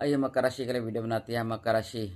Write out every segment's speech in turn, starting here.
आइए मकर राशि के लिए वीडियो बनाते हैं। मकर राशि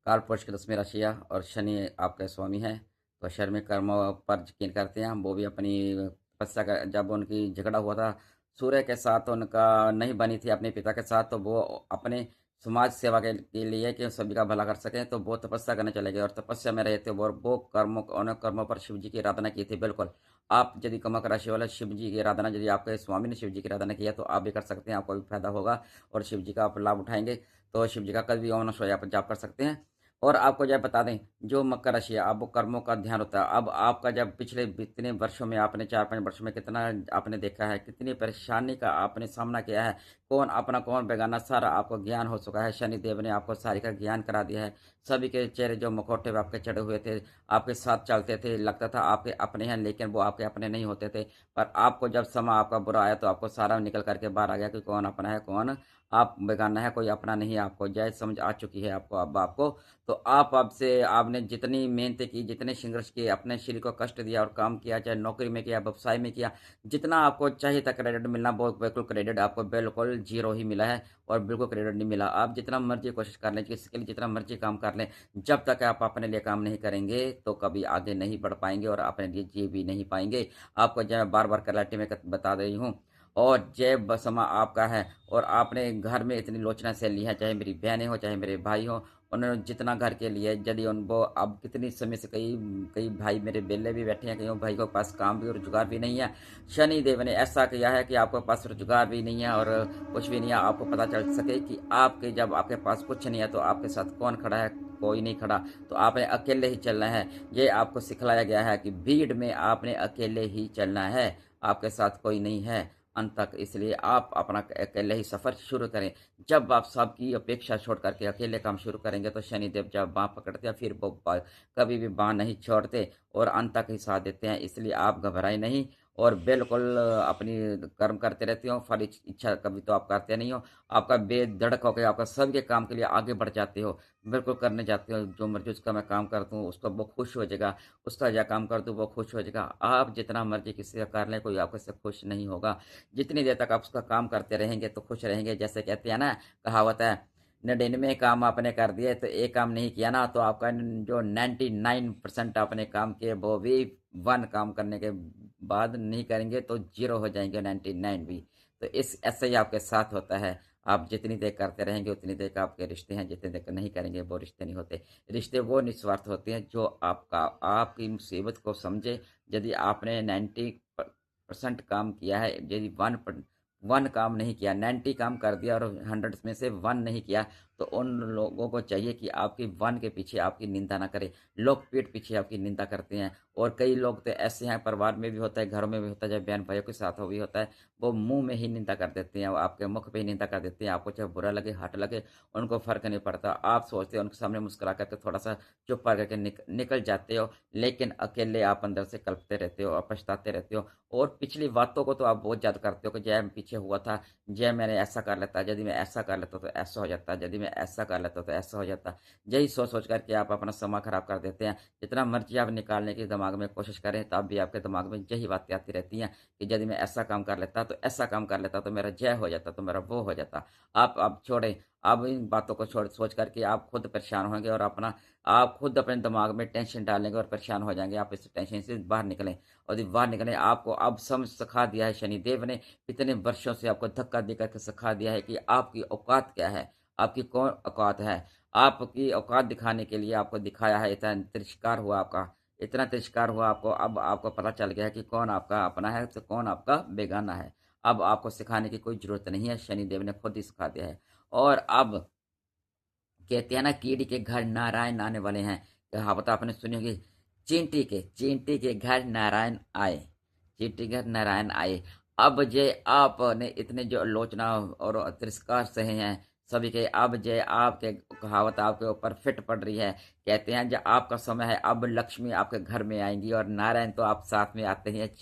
काल पुरुष की 10वीं राशि है और शनि आपके स्वामी हैं। तो शर में कर्मों पर यकीन करते हैं। वो भी अपनी तपस्या का जब उनकी झगड़ा हुआ था सूर्य के साथ, उनका नहीं बनी थी अपने पिता के साथ, तो वो अपने समाज सेवा के लिए कि सभी का भला कर सकें, तो वो तपस्या करने चले गए और तपस्या में रहे थे। वो कर्मों उन कर्मों पर शिव जी की आराधना की थी। बिल्कुल आप यदि मकर राशि वाले शिव जी की आराधना, यदि आपके स्वामी ने शिव जी की आराधना की है तो आप भी कर सकते हैं। आपको भी फायदा होगा और शिव जी का आप लाभ उठाएँगे। तो शिव जी का कभी भी ओम नमः शिवाय आप जाप कर सकते हैं। और आपको जो है बता दें, जो मकर राशि है, अब वो कर्मों का ध्यान होता है। अब आपका जब पिछले इतने वर्षों में आपने 4-5 वर्षों में कितना आपने देखा है, कितनी परेशानी का आपने सामना किया है, कौन अपना कौन बेगाना, सारा आपको ज्ञान हो चुका है। शनि देव ने आपको सारी का ज्ञान करा दिया है। सभी के चेहरे जो मुखौटे पे आपके चढ़े हुए थे, आपके साथ चलते थे, लगता था आपके अपने हैं, लेकिन वो आपके अपने नहीं होते थे। पर आपको जब समय आपका बुरा आया तो आपको सारा निकल कर के बाहर आ गया कि कौन अपना है, कौन आप बेगाना है, कोई अपना नहीं है। आपको जय समझ आ चुकी है आपको अब आपको। तो आप अब से आपने जितनी मेहनतें की, जितने संघर्ष किए, अपने शरीर को कष्ट दिया और काम किया, चाहे नौकरी में किया, व्यवसाय में किया, जितना आपको चाहिए था क्रेडिट मिलना, वो बिल्कुल क्रेडिट आपको बिल्कुल ज़ीरो ही मिला है और बिल्कुल क्रेडिट नहीं मिला। आप जितना मर्ज़ी कोशिश कर लें, किसी के लिए जितना मर्ज़ी काम कर लें, जब तक आप अपने लिए काम नहीं करेंगे, तो कभी आगे नहीं बढ़ पाएँगे और अपने लिए जी भी नहीं पाएँगे। आपको जो मैं बार-बार क्लैरिटी में बता रही हूँ। और जय बसमा आपका है और आपने घर में इतनी लोचना से ली है, चाहे मेरी बहनें हों, चाहे मेरे भाई हों, उन्होंने जितना घर के लिए यदि उनको अब कितनी समय से कई कई भाई मेरे बेले भी बैठे हैं, कईयों भाई के पास काम भी रोजगार भी नहीं है। शनि देव ने ऐसा किया है कि आपके पास रोजगार भी नहीं है और कुछ भी नहीं है। आपको पता चल सके कि आपके जब आपके पास कुछ नहीं है तो आपके साथ कौन खड़ा है, कोई नहीं खड़ा। तो आपने अकेले ही चलना है। ये आपको सिखलाया गया है कि भीड़ में आपने अकेले ही चलना है, आपके साथ कोई नहीं है अंत तक। इसलिए आप अपना अकेले ही सफ़र शुरू करें। जब आप सबकी अपेक्षा छोड़ कर के अकेले काम शुरू करेंगे तो शनिदेव जब बाँह पकड़ते हैं फिर वो कभी भी बाँह नहीं छोड़ते और अंत तक ही साथ देते हैं। इसलिए आप घबराएँ नहीं और बिल्कुल अपनी कर्म करते रहते हो। फल इच्छा कभी तो आप करते नहीं हो। आपका बेधड़क होके आपका सबके काम के लिए आगे बढ़ जाते हो। बिल्कुल करने जाते हो, जो मर्ज़ी उसका मैं काम कर दूँ, उसको वो खुश हो जाएगा, उसका या काम कर दूँ वो खुश हो जाएगा। आप जितना मर्ज़ी किसी का कर लें, कोई आपसे खुश नहीं होगा। जितनी देर तक आप उसका काम करते रहेंगे तो खुश रहेंगे। जैसे कहते हैं ना, कहावत है, 99 काम आपने कर दिए तो एक काम नहीं किया ना, तो आपका जो 99% आपने काम किए वो भी 1 काम करने के बाद नहीं करेंगे तो 0 हो जाएँगे 99 भी। तो इस ऐसे ही आपके साथ होता है। आप जितनी देर करते रहेंगे उतनी देर का आपके रिश्ते हैं, जितनी देर नहीं करेंगे वो रिश्ते नहीं होते। रिश्ते वो निस्वार्थ होते हैं जो आपकी मुसीबत को समझे। यदि आपने 90% काम किया है, यदि 1 काम नहीं किया, 90 काम कर दिया और 100 में से 1 नहीं किया, तो उन लोगों को चाहिए कि आपकी 1 के पीछे आपकी निंदा ना करें। लोग पीठ पीछे आपकी निंदा करते हैं और कई लोग तो ऐसे हैं, परिवार में भी होता है, घरों में भी होता है, जब बहन-भाइयों के साथ भी होता है, वो मुँह में ही निंदा कर देते हैं, वो आपके मुख पे ही निंदा कर देते हैं। आपको चाहे बुरा लगे, हट लगे, उनको फ़र्क नहीं पड़ता। आप सोचते हो उनके सामने मुस्कुरा कर के थोड़ा-सा चुप कर के निकल जाते हो, लेकिन अकेले आप अंदर से कल्पते रहते हो और पछताते रहते हो। और पिछली बातों को तो आप बहुत याद करते हो कि जय पीछे हुआ था, जय मैंने ऐसा कर लेता, यदि मैं ऐसा कर लेता तो ऐसा हो जाता, यदि मैं ऐसा कर लेता तो ऐसा हो जाता। यही सोच-सोच कर के आप अपना समय खराब कर देते हैं। जितना मर्ज़ी आप निकालने की दिमाग में कोशिश करें, तब भी आपके दिमाग में यही बातें आती रहती हैं कि यदि मैं ऐसा काम कर लेता, तो ऐसा काम कर लेता, तो मेरा जय हो जाता, तो मेरा वो हो जाता। आप अब छोड़ें, अब इन बातों को छोड़ सोच कर के आप खुद परेशान होंगे और आप खुद अपने दिमाग में टेंशन डालेंगे और परेशान हो जाएँगे। आप इस टेंशन से बाहर निकलें। और ये बाहर निकले, आपको अब समझ सिखा दिया है शनिदेव ने, इतने वर्षों से आपको धक्का दे करके सिखा दिया है कि आपकी औकात क्या है, आपकी कौन औकात है। आपकी औकात दिखाने के लिए आपको दिखाया है, इतना तिरस्कार हुआ आपका, इतना तिरस्कार हुआ आपको, अब आपको पता चल गया है कि कौन आपका अपना है, तो कौन आपका बेगाना है। अब आपको सिखाने की कोई ज़रूरत नहीं है, शनिदेव ने खुद ही सिखा दिया है। और अब कहते हैं ना, कीड़ी के घर नारायण आने वाले हैं। कहावत आपने सुनी होगी, चींटी के घर नारायण आए, चींटी के घर नारायण आए। अब जे आपने इतने जो आलोचना और तिरस्कार सहे हैं सभी के, अब जे आपके कहावत आपके ऊपर फिट पड़ रही है। कहते हैं जब आपका समय है, अब लक्ष्मी आपके घर में आएंगी और नारायण तो आप साथ में आते ही हैं।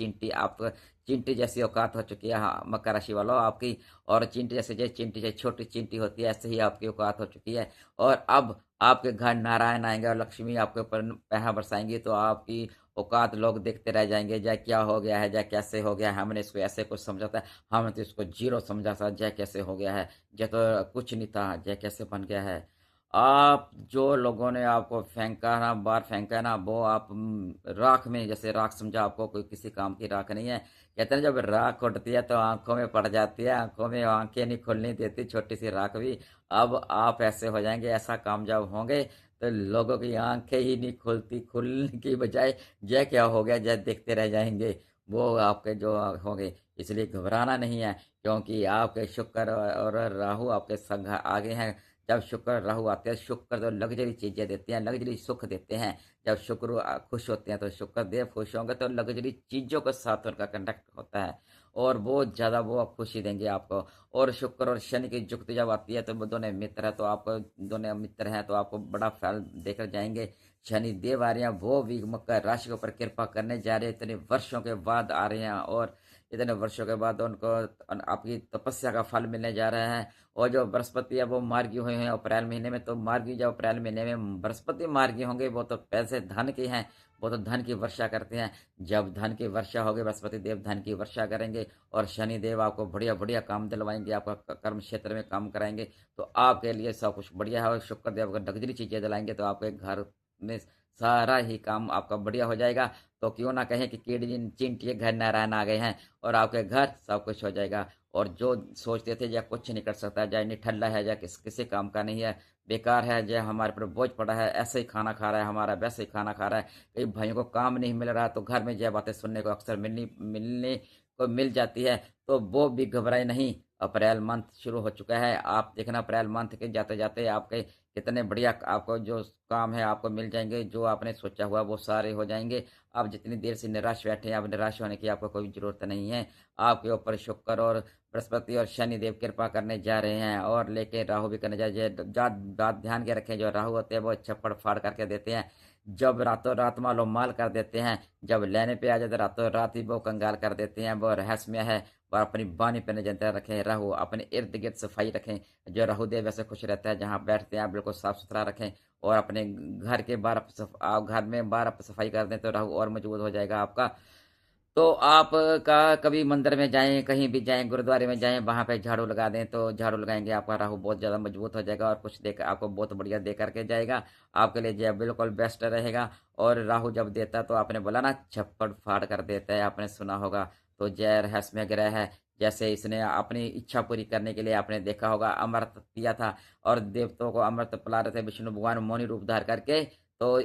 चींटी जैसी औकात हो चुकी है, हाँ, मकर राशि वालों आपकी। और चींटी जैसे छोटी चींटी होती है, ऐसे ही आपकी औकात हो चुकी है। और अब आपके घर नारायण आएँगे और लक्ष्मी आपके ऊपर पैसा बरसाएँगी, तो आपकी औकात लोग देखते रह जाएँगे, जय क्या हो गया है, जय कैसे हो गया है, हमने इसको ऐसे कुछ समझा था, हमने तो इसको ज़ीरो समझा था, जय कैसे हो गया है, जय तो कुछ नहीं था, जय कैसे बन गया है। आप जो लोगों ने आपको फेंका ना, बाहर फेंका ना, वो आप राख में जैसे राख समझा आपको कोई किसी काम की राख नहीं है। कहते हैं जब राख उड़ती है तो आँखों में पड़ जाती है, आँखों में आँखें नहीं खुलने देती छोटी-सी राख भी। अब आप ऐसे हो जाएँगे, ऐसा काम जब होंगे तो लोगों की आँखें ही नहीं खुलती, खुलने की बजाय जय क्या हो गया, जय देखते रह जाएँगे। वो आपके जो होंगे, इसलिए घबराना नहीं है क्योंकि आपके शुक्र और राहु आपके संग आगे हैं। जब शुक्र राहु आते हैं, शुक्र तो लग्ज़री चीज़ें देते हैं, लग्ज़री सुख देते हैं। जब शुक्र खुश होते हैं तो शुक्र देव खुश होंगे तो लग्ज़री चीज़ों के साथ उनका कॉन्टैक्ट होता है और बहुत ज़्यादा वो खुशी देंगे आपको। और शुक्र और शनि की जुगती जब आती है तो वो दोनों मित्र हैं, तो आपको दोनों मित्र हैं तो आपको बड़ा फल देकर जाएँगे। शनि देव आ रहे हैं, वो भी मकर राशि के ऊपर कृपा करने जा रहे हैं, इतने वर्षों के बाद आ रहे हैं और इतने वर्षों के बाद उनको आपकी तपस्या का फल मिलने जा रहा है। और जो बृहस्पति है वो मार्गी हुए हैं अप्रैल महीने में, तो मार्गी जब अप्रैल महीने में बृहस्पति मार्गी होंगे वो तो पैसे धन के हैं, वो तो धन की वर्षा करते हैं। जब धन की वर्षा होगी बृहस्पति देव धन की वर्षा करेंगे और शनि देव आपको बढ़िया बढ़िया काम दिलवाएंगे, आपका कर्म क्षेत्र में काम कराएंगे, तो आपके लिए सब कुछ बढ़िया है। और शुक्र देव अगर लग्जरी चीजें दिलाएंगे तो आपके घर में सारा ही काम आपका बढ़िया हो जाएगा। तो क्यों ना कहें कि कीड़ी चिंटिए घर नारायण आ गए हैं और आपके घर सब कुछ हो जाएगा। और जो सोचते थे या कुछ नहीं कर सकता, चाहे निठल्ला है या किसी काम का नहीं है, बेकार है, जो हमारे पर बोझ पड़ा है, ऐसे ही खाना खा रहा है हमारा, वैसे ही खाना खा रहा है, कई भाइयों को काम नहीं मिल रहा, तो घर में यह बातें सुनने को अक्सर मिलने को मिल जाती है। तो वो भी घबराए नहीं, अप्रैल मंथ शुरू हो चुका है। आप देखना अप्रैल मंथ के जाते जाते आपके कितने बढ़िया आपको जो काम है आपको मिल जाएंगे, जो आपने सोचा हुआ वो सारे हो जाएंगे। आप जितनी देर से निराश बैठे हैं, अब निराश होने की आपको कोई ज़रूरत नहीं है। आपके ऊपर शुक्र और बृहस्पति और शनि देव कृपा करने जा रहे हैं और लेके राहु भी करने जा रहे हैं। बात ध्यान के रखें, जो राहु होते हैं वो छप्पड़ फाड़ करके देते हैं, जब रातों रात मालो माल कर देते हैं, जब लेने पे आ जाते रातों रात ही वो कंगाल कर देते हैं। वो रहस्यमय है। और अपनी बानी पे नियंत्रण रखें, राहु अपने इर्द गिर्द सफाई रखें, जो राहु देव वैसे खुश रहता है, जहाँ बैठते हैं आप बिल्कुल साफ सुथरा रखें। और अपने घर के बाहर आप घर में बाहर आप सफाई कर दें तो राहु और मजबूत हो जाएगा आपका। तो आप का कभी मंदिर में जाएँ, कहीं भी जाएँ, गुरुद्वारे में जाएँ, वहाँ पे झाड़ू लगा दें, तो झाड़ू लगाएँगे आपका राहु बहुत ज़्यादा मजबूत हो जाएगा और कुछ देकर आपको बहुत बढ़िया दे करके जाएगा। आपके लिए जो है बिल्कुल बेस्ट रहेगा। और राहु जब देता है तो आपने बोला ना छप्पड़ फाड़ कर देता है, आपने सुना होगा। तो जय रहस्यमय ग्रह है। जैसे इसने अपनी इच्छा पूरी करने के लिए आपने देखा होगा अमृत दिया था और देवताओं को अमृत पिला रहे थे विष्णु भगवान मौनी रूप धार करके। तो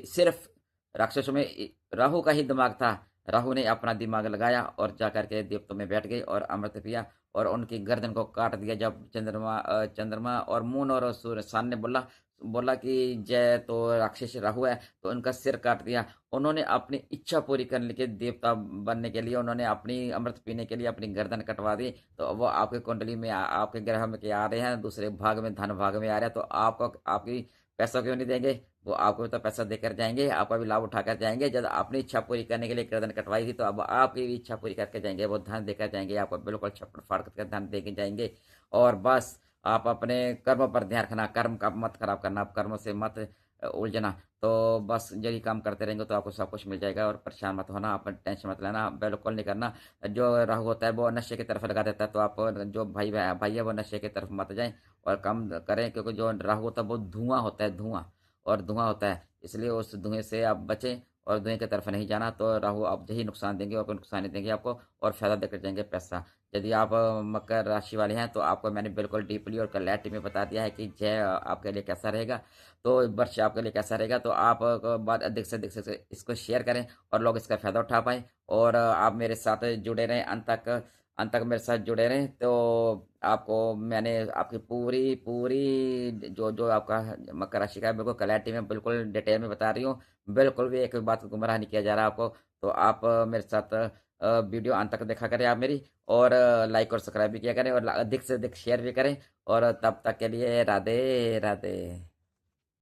सिर्फ राक्षसों में राहु का ही दिमाग था। राहु ने अपना दिमाग लगाया और जाकर के देवताओं में बैठ गए और अमृत पिया और उनकी गर्दन को काट दिया। जब चंद्रमा और मून और सूर्य सान ने बोला बोला कि जय तो राक्षस राहु है, तो उनका सिर काट दिया। उन्होंने अपनी इच्छा पूरी करने के देवता बनने के लिए उन्होंने अपनी अमृत पीने के लिए अपनी गर्दन कटवा दी। तो वो आपके कुंडली में आपके ग्रह में क्या आ रहे हैं, दूसरे भाग में धन भाग में आ रहे हैं, तो आपको आपकी पैसा क्यों नहीं देंगे? वो आपको तो पैसा देकर जाएंगे, आपका भी लाभ उठाकर जाएंगे। जब अपनी इच्छा पूरी करने के लिए गर्दन कटवाई थी तो अब आपकी भी इच्छा पूरी करके जाएंगे, वो धन देकर जाएंगे, आपको बिल्कुल छप्पड़ फाड़ करके धन देके जाएंगे। और बस आप अपने कर्म पर ध्यान रखना, कर्म का मत खराब करना, आप कर्म से मत उलझना। तो बस यही काम करते रहेंगे तो आपको सब कुछ मिल जाएगा और परेशान मत होना, आप टेंशन मत लेना, बिल्कुल नहीं करना। जो राहु होता है वो नशे की तरफ लगा देता है, तो आप जो भाई है वो नशे की तरफ मत जाएं और कम करें, क्योंकि जो राहु होता है वो धुआं होता है, धुआं और धुआं होता है, इसलिए उस धुएं से आप बचें और धुएं की तरफ नहीं जाना। तो राहु आप यही नुकसान देंगे और कोई नुकसान नहीं देंगे आपको और फायदा देकर जाएंगे पैसा। यदि आप मकर राशि वाले हैं तो आपको मैंने बिल्कुल डीपली और क्लैरिटी में बता दिया है कि जय आपके लिए कैसा रहेगा, तो वर्ष आपके लिए कैसा रहेगा। तो आप बात अधिक से इसको शेयर करें और लोग इसका फायदा उठा पाएँ और आप मेरे साथ जुड़े रहें अंत तक मेरे साथ जुड़े रहें। तो आपको मैंने आपकी पूरी पूरी जो जो आपका मकर राशि का है बिल्कुल क्लैरिटी में बिल्कुल डिटेल में बता रही हूँ, बिल्कुल भी एक भी बात को गुमराह नहीं किया जा रहा आपको। तो आप मेरे साथ वीडियो अंत तक देखा करें आप मेरी, और लाइक और सब्सक्राइब भी किया करें और अधिक से अधिक शेयर भी करें। और तब तक के लिए राधे राधे।